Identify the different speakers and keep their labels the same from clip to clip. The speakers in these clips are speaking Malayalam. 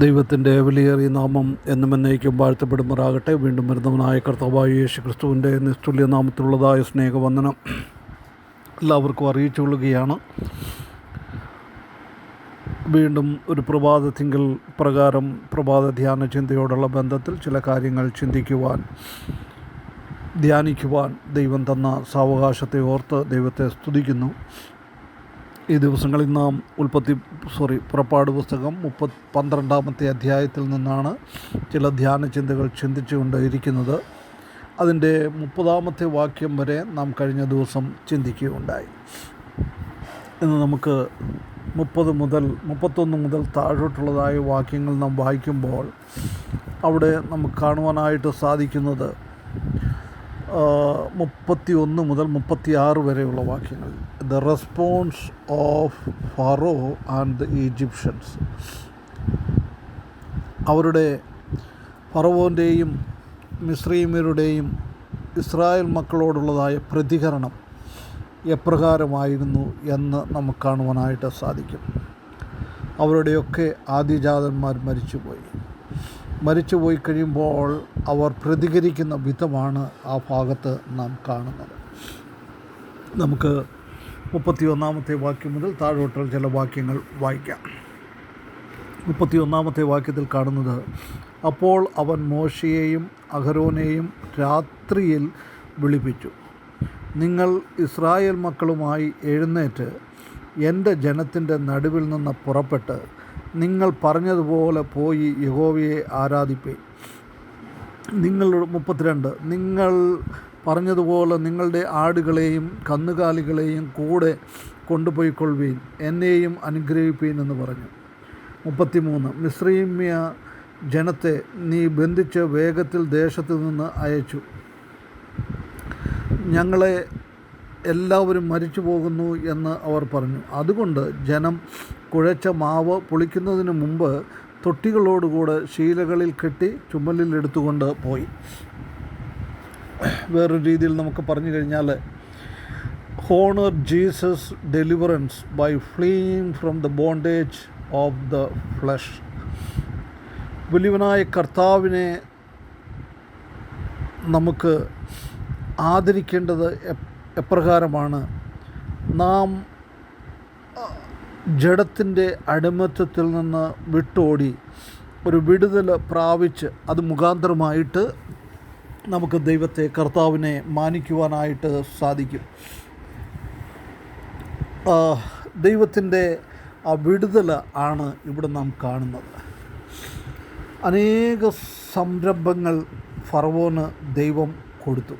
Speaker 1: ദൈവത്തിൻ്റെ വിലയേറിയ നാമം എന്നും എന്നേക്കും വാഴ്ത്തപ്പെടുമാറാകട്ടെ. വീണ്ടും വരുന്നവനായ കർത്താവായ യേശു ക്രിസ്തുവിൻ്റെ നിസ്തുല്യ നാമത്തിലുള്ളതായ സ്നേഹവന്ദനം എല്ലാവർക്കും അറിയിച്ചുകൊള്ളുകയാണ്. വീണ്ടും ഒരു പ്രഭാതത്തിങ്കൽ പ്രകാരം പ്രഭാത ധ്യാന ചിന്തയോടുള്ള ബന്ധത്തിൽ ചില കാര്യങ്ങൾ ധ്യാനിക്കുവാൻ ദൈവം തന്ന സാവകാശത്തെ ഓർത്ത് ദൈവത്തെ സ്തുതിക്കുന്നു. ഈ ദിവസങ്ങളിൽ നാം പുറപ്പാട് പുസ്തകം 12-ാമത്തെ അധ്യായത്തിൽ നിന്നാണ് ചില ധ്യാന ചിന്തകൾ ചിന്തിച്ചുകൊണ്ടിരിക്കുന്നത്. അതിൻ്റെ 30-ാമത്തെ വാക്യം വരെ നാം കഴിഞ്ഞ ദിവസം ചിന്തിക്കുകയുണ്ടായി. ഇന്ന് നമുക്ക് 31 മുതൽ താഴോട്ടുള്ളതായ വാക്യങ്ങൾ നാം വായിക്കുമ്പോൾ അവിടെ നമുക്ക് കാണുവാനായിട്ട് സാധിക്കുന്നത് 31 മുതൽ 36 വരെയുള്ള വാക്യങ്ങൾ. The response of Pharaoh and the Egyptians. ഫറവോൻ്റെയും മിസ്രയീമ്യരുടെയും ഇസ്രായേൽ മക്കളോടുള്ളതായ പ്രതികരണം എപ്രകാരമായിരുന്നു എന്ന് നമുക്ക് കാണുവാനായിട്ട് സാധിക്കും. അവരുടെയൊക്കെ ആദിജാതന്മാർ മരിച്ചുപോയി കഴിയുമ്പോൾ അവർ പ്രതികരിക്കുന്ന വിധമാണ് ആ ഭാഗത്ത് നാം കാണുന്നത്. നമുക്ക് 31-ാമത്തെ വാക്യം മുതൽ താഴോട്ടുള്ള ചില വാക്യങ്ങൾ വായിക്കാം. 31-ാമത്തെ വാക്യത്തിൽ കാണുന്നത്, അപ്പോൾ അവൻ മോശയെയും അഹരോനെയും രാത്രിയിൽ വിളിപ്പിച്ചു, നിങ്ങൾ ഇസ്രായേൽ മക്കളുമായി എഴുന്നേറ്റ് എൻ്റെ ജനത്തിൻ്റെ നടുവിൽ നിന്ന് പുറപ്പെട്ട് നിങ്ങൾ പറഞ്ഞതുപോലെ പോയി യഹോവയെ ആരാധിപ്പീൻ. 32 നിങ്ങൾ പറഞ്ഞതുപോലെ നിങ്ങളുടെ ആടുകളെയും കന്നുകാലികളെയും കൂടെ കൊണ്ടുപോയിക്കൊള്ളുവീൻ, എന്നെയും അനുഗ്രഹിപ്പീൻ എന്ന് പറഞ്ഞു. 33 മിസ്രയീമ്യ ജനത്തെ നീ ബന്ധിച്ച് വേഗത്തിൽ ദേശത്തു നിന്ന് അയച്ചു, ഞങ്ങളെ എല്ലാവരും മരിച്ചു പോകുന്നു എന്ന് അവർ പറഞ്ഞു. അതുകൊണ്ട് ജനം കുഴച്ച മാവ് പുളിക്കുന്നതിന് മുമ്പ് തൊട്ടികളോടുകൂടെ ശീലകളിൽ കെട്ടി ചുമലിൽ എടുത്തുകൊണ്ട് പോയി. വേറൊരു രീതിയിൽ നമുക്ക് പറഞ്ഞു കഴിഞ്ഞാൽ, honour Jesus deliverance by fleeing from the bondage of the flesh. വലിയവനായ കർത്താവിനെ നമുക്ക് ആദരിക്കേണ്ടത് എപ്രകാരമാണ്? നാം ജഡത്തിൻ്റെ അടിമത്തത്തിൽ നിന്ന് വിട്ടോടി ഒരു വിടുതൽ പ്രാപിച്ച് അത് മുഖാന്തരമായിട്ട് നമുക്ക് കർത്താവിനെ മാനിക്കുവാനായിട്ട് സാധിക്കും. ദൈവത്തിൻ്റെ ആ വിടുതൽ ആണ് ഇവിടെ നാം കാണുന്നത്. അനേക സംരംഭങ്ങൾ ഫറവോന് ദൈവം കൊടുത്തു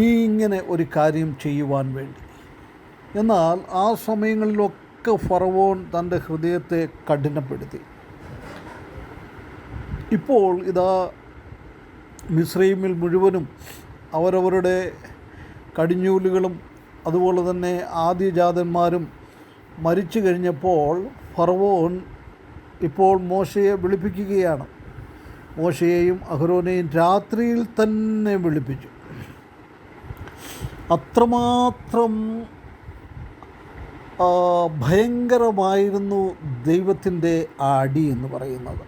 Speaker 1: ഇങ്ങനെ ഒരു കാര്യം ചെയ്യുവാൻ വേണ്ടി. എന്നാൽ ആ സമയങ്ങളിലൊക്കെ ഫറവോൻ തൻ്റെ ഹൃദയത്തെ കഠിനപ്പെടുത്തി. ഇപ്പോൾ ഇതാ മിസ്രയീമിൽ മുഴുവനും അവരവരുടെ കടിഞ്ഞൂലുകളും അതുപോലെ തന്നെ ആദ്യജാതന്മാരും മരിച്ചു കഴിഞ്ഞപ്പോൾ ഫറവോൻ ഇപ്പോൾ മോശയെ വിളിപ്പിക്കുകയാണ്. മോശയെയും അഹരോനെയും രാത്രിയിൽ തന്നെ വിളിപ്പിച്ചു. അത്രമാത്രം ഭയങ്കരമായിരുന്നു ദൈവത്തിൻ്റെ ആ അടി എന്ന് പറയുന്നത്.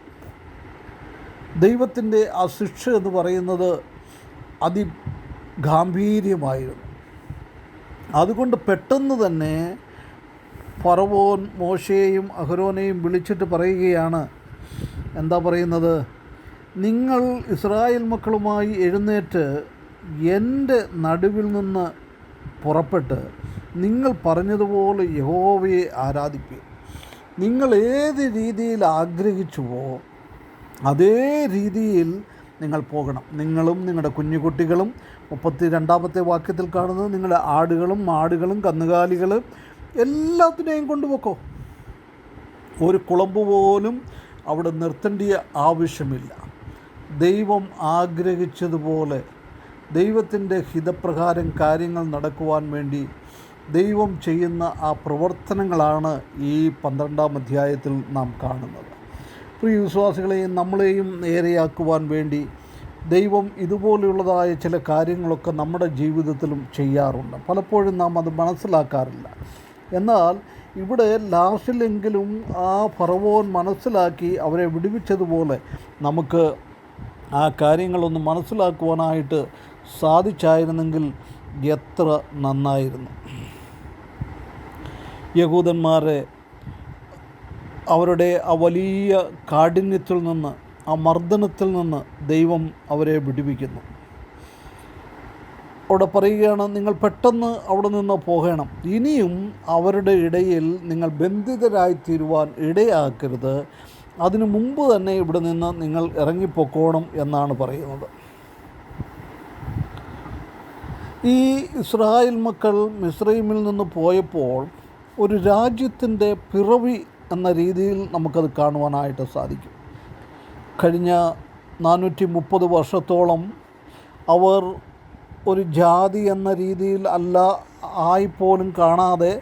Speaker 1: ദൈവത്തിൻ്റെ ആ ശിക്ഷ എന്ന് പറയുന്നത് അതിഗാംഭീര്യമായിരുന്നു. അതുകൊണ്ട് പെട്ടെന്ന് തന്നെ ഫറവോൻ മോശയെയും അഹരോനെയും വിളിച്ചിട്ട് പറയുകയാണ്, എന്താ പറയുന്നത്? നിങ്ങൾ ഇസ്രായേൽ മക്കളുമായി എഴുന്നേറ്റ് എൻ്റെ നടുവിൽ നിന്ന് പുറപ്പെട്ട് നിങ്ങൾ പറഞ്ഞതുപോലെ യഹോവയെ ആരാധിപ്പീൻ. നിങ്ങൾ ഏത് രീതിയിൽ ആഗ്രഹിച്ചുവോ അതേ രീതിയിൽ നിങ്ങൾ പോകണം. നിങ്ങളും നിങ്ങളുടെ കുഞ്ഞുകുട്ടികളും 32-ാമത്തെ വാക്യത്തിൽ കാണുന്നത്, നിങ്ങളുടെ ആടുകളും മാടുകളും കന്നുകാലികളും എല്ലാത്തിനെയും കൊണ്ടുപോക്കോ. ഒരു കുളമ്പ് പോലും അവിടെ നിർത്തേണ്ട ആവശ്യമില്ല. ദൈവം ആഗ്രഹിച്ചതുപോലെ ദൈവത്തിൻ്റെ ഹിതപ്രകാരം കാര്യങ്ങൾ നടക്കുവാൻ വേണ്ടി ദൈവം ചെയ്യുന്ന ആ പ്രവർത്തനങ്ങളാണ് ഈ 12-ാം അധ്യായത്തിൽ നാം കാണുന്നത്. പ്രിയ വിശ്വാസികളെയും നമ്മളെയും നേരെയാക്കുവാൻ വേണ്ടി ദൈവം ഇതുപോലെയുള്ളതായ ചില കാര്യങ്ങളൊക്കെ നമ്മുടെ ജീവിതത്തിലും ചെയ്യാറുണ്ട്. പലപ്പോഴും നാം അത് മനസ്സിലാക്കാറില്ല. എന്നാൽ ഇവിടെ ലാസ്റ്റിലെങ്കിലും ആ ഫറവോൻ മനസ്സിലാക്കി അവരെ വിടുവിച്ചതുപോലെ നമുക്ക് ആ കാര്യങ്ങളൊന്ന് മനസ്സിലാക്കുവാനായിട്ട് സാധിച്ചായിരുന്നെങ്കിൽ എത്ര നന്നായിരുന്നു. യഹൂദന്മാരെ അവരുടെ ആ വലിയ കാഠിന്യത്തിൽ നിന്ന്, ആ മർദ്ദനത്തിൽ നിന്ന് ദൈവം അവരെ വിടുവിക്കുന്നു. അവിടെ പറയുകയാണ്, നിങ്ങൾ പെട്ടെന്ന് അവിടെ നിന്ന് പോകണം, ഇനിയും അവരുടെ ഇടയിൽ നിങ്ങൾ ബന്ധിതരായിത്തീരുവാൻ ഇടയാക്കരുത്, അതിനു മുമ്പ് തന്നെ ഇവിടെ നിന്ന് നിങ്ങൾ ഇറങ്ങിപ്പോക്കോണം എന്നാണ് പറയുന്നത്. ഈ ഇസ്രായേൽ മക്കൾ മിസ്രൈമിൽ നിന്ന് പോയപ്പോൾ ഒരു രാജ്യത്തിൻ്റെ പിറവി എന്ന രീതിയിൽ നമുക്കത് കാണുവാനായിട്ട് സാധിക്കും. കഴിഞ്ഞ 430 വർഷത്തോളം അവർ ഒരു ജാതി എന്ന രീതിയിൽ അല്ല ആയിപ്പോലും കാണാതെ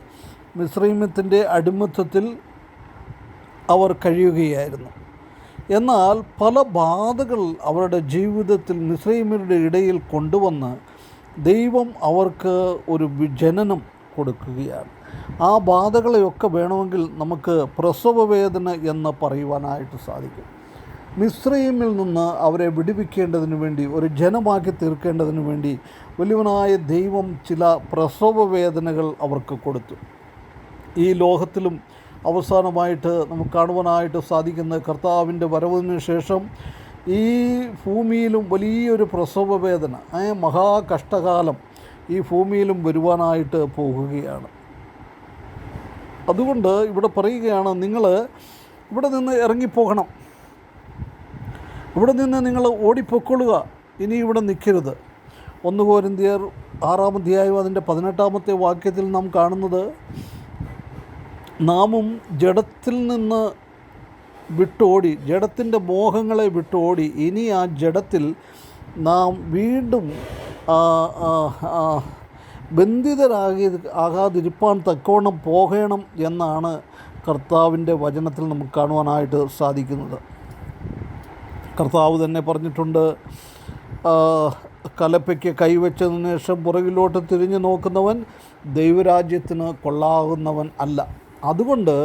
Speaker 1: മിസ്രൈമത്തിൻ്റെ അടിമത്തത്തിൽ അവർ കഴിയുകയായിരുന്നു. എന്നാൽ പല ബാധകൾ അവരുടെ ജീവിതത്തിൽ മിസ്രൈമ്യരുടെ ഇടയിൽ കൊണ്ടുവന്ന് ദൈവം അവർക്ക് ഒരു ജനനം കൊടുക്കുകയാണ്. ആ ബാധകളെയൊക്കെ വേണമെങ്കിൽ നമുക്ക് പ്രസവവേദന എന്ന് പറയുവാനായിട്ട് സാധിക്കും. മിസ്രൈമിൽ നിന്ന് അവരെ വിടുവിക്കേണ്ടതിന് വേണ്ടി, ഒരു ജനമാക്കി തീർക്കേണ്ടതിന് വേണ്ടി വലിയവനായ ദൈവം ചില പ്രസവവേദനകൾ അവർക്ക് കൊടുത്തു. ഈ ലോകത്തിലും അവസാനമായിട്ട് നമുക്ക് കാണുവാനായിട്ട് സാധിക്കുന്ന കർത്താവിൻ്റെ വരവിന് ശേഷം ഈ ഭൂമിയിലും വലിയൊരു പ്രസവവേദന, മഹാകഷ്ടകാലം ഈ ഭൂമിയിലും വരുവാനായിട്ട് പോകുകയാണ്. അതുകൊണ്ട് ഇവിടെ പറയുകയാണ്, നിങ്ങൾ ഇവിടെ നിന്ന് ഇറങ്ങിപ്പോകണം, ഇവിടെ നിന്ന് നിങ്ങൾ ഓടിപ്പൊക്കൊള്ളുക, ഇനി ഇവിടെ നിൽക്കരുത്. 1 കൊരിന്ത്യർ 6-ാം അധ്യായം അതിൻ്റെ 18-ാമത്തെ വാക്യത്തിൽ നാം കാണുന്നത്, നാമും ജഡത്തിൽ നിന്ന് വിട്ടോടി, ജഡത്തിൻ്റെ മോഹങ്ങളെ വിട്ടോടി, ഇനി ആ ജഡത്തിൽ നാം വീണ്ടും ആകാതിരിപ്പാൻ തക്കവണ്ണം പോകണം എന്നാണ് കർത്താവിൻ്റെ വചനത്തിൽ നമുക്ക് കാണുവാനായിട്ട് സാധിക്കുന്നത്. കർത്താവ് തന്നെ പറഞ്ഞിട്ടുണ്ട്, കലപ്പയ്ക്ക് കൈവച്ചതിന് ശേഷം പുറകിലോട്ട് തിരിഞ്ഞു നോക്കുന്നവൻ ദൈവരാജ്യത്തിന് കൊള്ളാകുന്നവൻ അല്ല. അതുകൊണ്ട്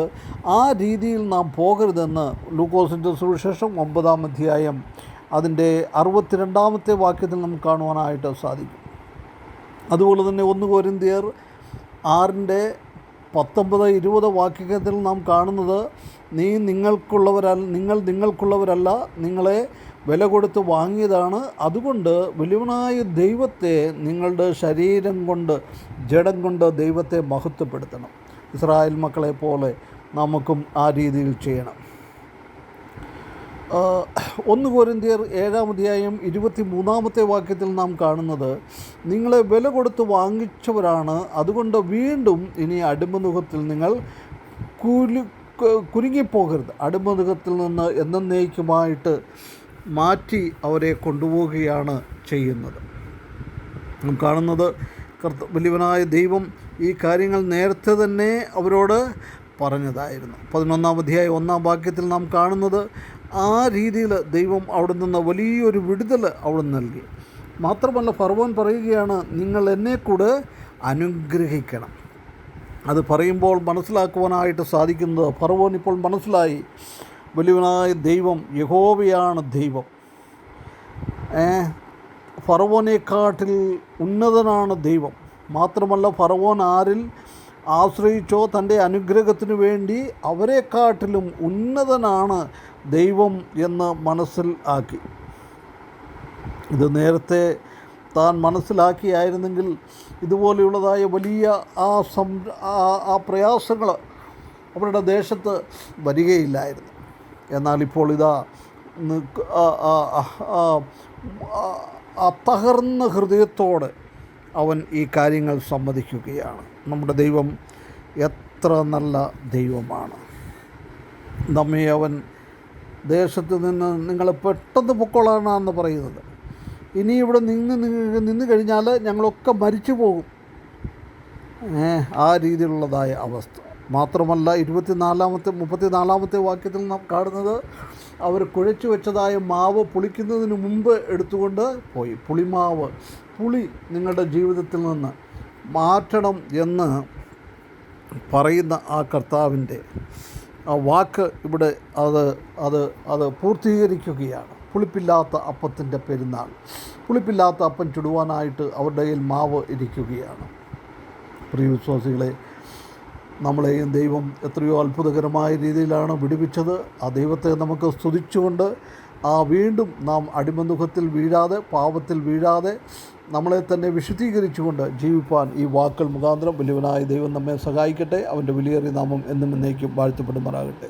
Speaker 1: ആ രീതിയിൽ നാം പോകരുതെന്ന് ലൂക്കോസിൻ്റെ സുവിശേഷം 9-ാം അധ്യായം അതിൻ്റെ 62-ാമത്തെ വാക്യത്തിൽ നമുക്ക് കാണുവാനായിട്ട് സാധിക്കും. അതുപോലെ തന്നെ 1 കൊരിന്ത്യർ 6-ന്റെ 19-20 വാക്യത്തിൽ നാം കാണുന്നത്, നിങ്ങൾ നിങ്ങൾക്കുള്ളവരല്ല, നിങ്ങളെ വില കൊടുത്ത് വാങ്ങിയതാണ്, അതുകൊണ്ട് വലിയവനായ ദൈവത്തെ നിങ്ങളുടെ ശരീരം കൊണ്ട്, ജഡം കൊണ്ട് ദൈവത്തെ മഹത്വപ്പെടുത്തണം. ഇസ്രായേൽ മക്കളെ പോലെ നമുക്കും ആ രീതിയിൽ ചെയ്യണം. 1 കൊരിന്ത്യർ 7-ാം അധ്യായം 23-ാമത്തെ വാക്യത്തിൽ നാം കാണുന്നത്, നിങ്ങളെ വില കൊടുത്ത് വാങ്ങിച്ചവരാണ്, അതുകൊണ്ട് വീണ്ടും ഇനി അടിമനുഖത്തിൽ നിങ്ങൾ കുരുങ്ങിപ്പോകരുത്. അടിമനുഖത്തിൽ നിന്ന് എന്നേക്കുമായിട്ട് മാറ്റി അവരെ കൊണ്ടുപോവുകയാണ് ചെയ്യുന്നത്. നാം കാണുന്നത് വലിയവനായ ദൈവം ഈ കാര്യങ്ങൾ നേരത്തെ തന്നെ അവരോട് പറഞ്ഞതായിരുന്നു. 11-ാം അധ്യായം 1-ാം വാക്യത്തിൽ നാം കാണുന്നത്, ആ രീതിയിൽ ദൈവം അവിടെ നിന്ന് വലിയൊരു വിടുതൽ അവിടെ നൽകി. മാത്രമല്ല ഫറവോൻ പറയുകയാണ്, നിങ്ങൾ എന്നെ കൂടെ അനുഗ്രഹിക്കണം. അത് പറയുമ്പോൾ മനസ്സിലാക്കുവാനായിട്ട് സാധിക്കുന്നത്, ഫറവോൻ ഇപ്പോൾ മനസ്സിലായി, വലിയവനായ ദൈവം യഹോവയാണ് ദൈവം. ഫറവോനെക്കാട്ടിൽ ഉന്നതനാണ് ദൈവം. മാത്രമല്ല ഫറവോൻ ആരിൽ ആശ്രയിച്ചോ തൻ്റെ അനുഗ്രഹത്തിനു വേണ്ടി അവരെക്കാട്ടിലും ഉന്നതനാണ് ദൈവം എന്ന് മനസ്സിൽ ആക്കി. ഇത് നേരത്തെ താൻ മനസ്സിലാക്കിയായിരുന്നെങ്കിൽ ഇതുപോലെയുള്ളതായ വലിയ ആ പ്രയാസങ്ങൾ അവരുടെ ദേശത്ത് വരികയില്ലായിരുന്നു. എന്നാൽ ഇപ്പോൾ ഇതാ തകർന്ന ഹൃദയത്തോടെ അവൻ ഈ കാര്യങ്ങൾ സമ്മതിക്കുകയാണ്. നമ്മുടെ ദൈവം എത്ര നല്ല ദൈവമാണ്. നമ്മെ അവൻ ദേശത്ത് നിന്ന് നിങ്ങൾ പെട്ടെന്ന് പൊക്കോളാനാണെന്ന് പറയുന്നത്. ഇനി ഇവിടെ നിന്ന് കഴിഞ്ഞാൽ ഞങ്ങളൊക്കെ മരിച്ചു പോകും, ആ രീതിയിലുള്ളതായ അവസ്ഥ. മാത്രമല്ല 34-34 വാക്യത്തിൽ നാം കാണുന്നത്, അവർ കുഴച്ചു വെച്ചതായ മാവ് പുളിക്കുന്നതിന് മുമ്പ് എടുത്തുകൊണ്ട് പോയി. പുളി നിങ്ങളുടെ ജീവിതത്തിൽ നിന്ന് മാറ്റണം എന്ന് പറയുന്ന ആ കർത്താവിൻ്റെ ആ വാക്ക് ഇവിടെ അത് പൂർത്തീകരിക്കുകയാണ്. പുളിപ്പില്ലാത്ത അപ്പത്തിൻ്റെ പെരുന്നാൾ. പുളിപ്പില്ലാത്ത അപ്പം ചുടുവാനായിട്ട് അവരുടെ കയ്യിൽ മാവ് ഇരിക്കുകയാണ്. പ്രിയ വിശ്വാസികളെ, നമ്മളെയും ദൈവം എത്രയോ അത്ഭുതകരമായ രീതിയിലാണ് വിടുവിച്ചത്. ആ ദൈവത്തെ നമുക്ക് സ്തുതിച്ചുകൊണ്ട് വീണ്ടും നാം അടിമനുഖത്തിൽ വീഴാതെ, പാപത്തിൽ വീഴാതെ, നമ്മളെ തന്നെ വിശുദ്ധീകരിച്ചുകൊണ്ട് ജീവിപ്പാൻ ഈ വാക്കുകൾ മുഖാന്തരം വലിയവനായ ദൈവം നമ്മെ സഹായിക്കട്ടെ. അവൻ്റെ വിലയേറിയ നാമം എന്നും എന്നേക്കും വാഴ്ത്തപ്പെടുമാറാകട്ടെ.